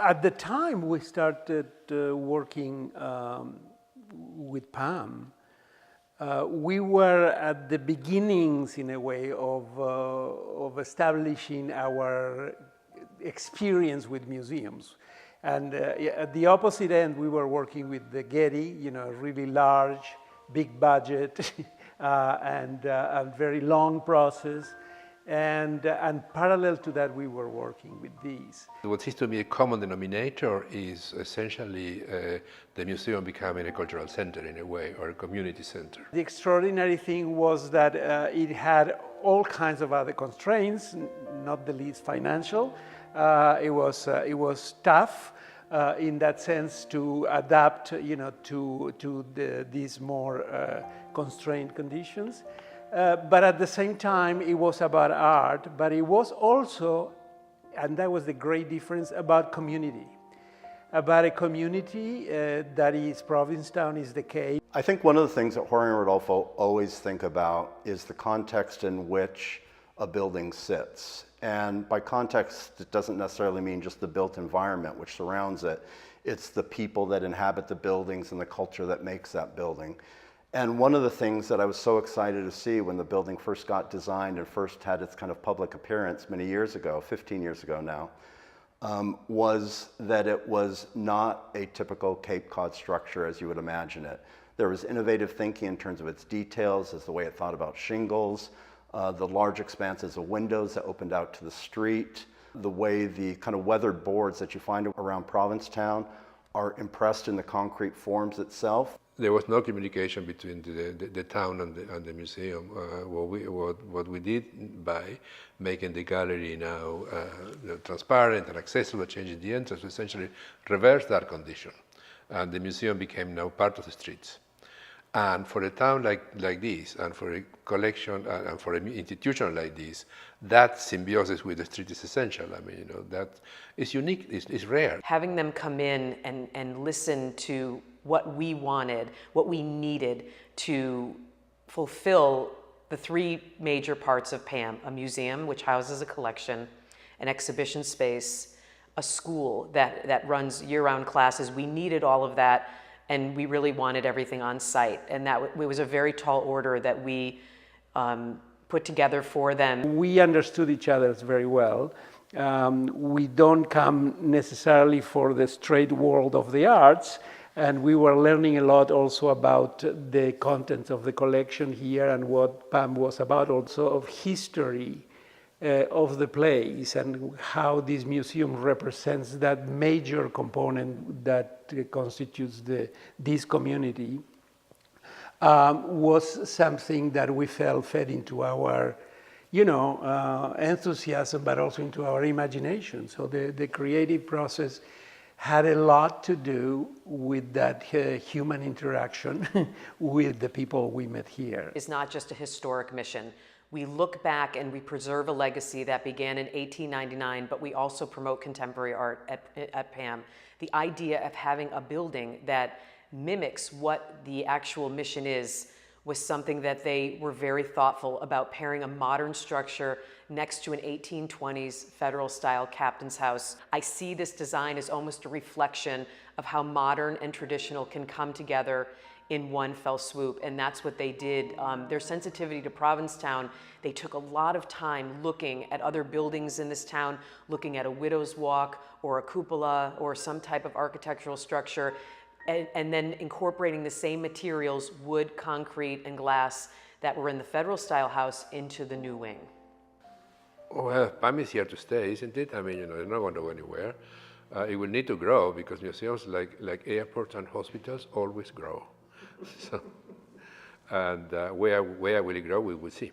At the time we started working with PAAM, we were at the beginnings, in a way, of establishing our experience with museums. And at the opposite end, we were working with the Getty, really large, big budget, and a very long process. And parallel to that, we were working with these. What seems to me a common denominator is essentially the museum becoming a cultural center in a way, or a community center. The extraordinary thing was that it had all kinds of other constraints, not the least financial. It was tough in that sense to adapt, to these more constrained conditions. But at the same time, it was about art, but it was also, and that was the great difference, about community. About a community that is, Provincetown is the case. I think one of the things that Jorge and Rodolfo always think about is the context in which a building sits. And by context, it doesn't necessarily mean just the built environment which surrounds it. It's the people that inhabit the buildings and the culture that makes that building. And one of the things that I was so excited to see when the building first got designed and first had its kind of public appearance many years ago, 15 years ago now, was that it was not a typical Cape Cod structure as you would imagine it. There was innovative thinking in terms of its details, as the way it thought about shingles, the large expanses of windows that opened out to the street, the way the kind of weathered boards that you find around Provincetown are impressed in the concrete forms itself. There was no communication between the town and the museum. What we did by making the gallery now transparent and accessible, changing the entrance, essentially reversed that condition. And the museum became now part of the streets. And for a town like this, and for a collection, and for an institution like this, that symbiosis with the street is essential. I mean, that is unique, it's rare. Having them come in and listen to what we wanted, what we needed to fulfill the three major parts of PAAM: a museum, which houses a collection, an exhibition space, a school that runs year-round classes. We needed all of that, and we really wanted everything on site. And it was a very tall order that we put together for them. We understood each other very well. We don't come necessarily for the straight world of the arts, and we were learning a lot also about the contents of the collection here and what PAAM was about, also of history of the place and how this museum represents that major component that constitutes this community. Was something that we felt fed into our, enthusiasm, but also into our imagination. So the creative process had a lot to do with that human interaction with the people we met here. It's not just a historic mission. We look back and we preserve a legacy that began in 1899, but we also promote contemporary art at PAAM. The idea of having a building that mimics what the actual mission is was something that they were very thoughtful about, pairing a modern structure next to an 1820s federal-style captain's house. I see this design as almost a reflection of how modern and traditional can come together in one fell swoop, and that's what they did. Their sensitivity to Provincetown, they took a lot of time looking at other buildings in this town, looking at a widow's walk or a cupola or some type of architectural structure, and then incorporating the same materials, wood, concrete, and glass, that were in the federal-style house into the new wing. Well, PAAM is here to stay, isn't it? I mean, it's not going to go anywhere. It will need to grow because museums, like airports and hospitals, always grow. So, and where will it grow, we will see.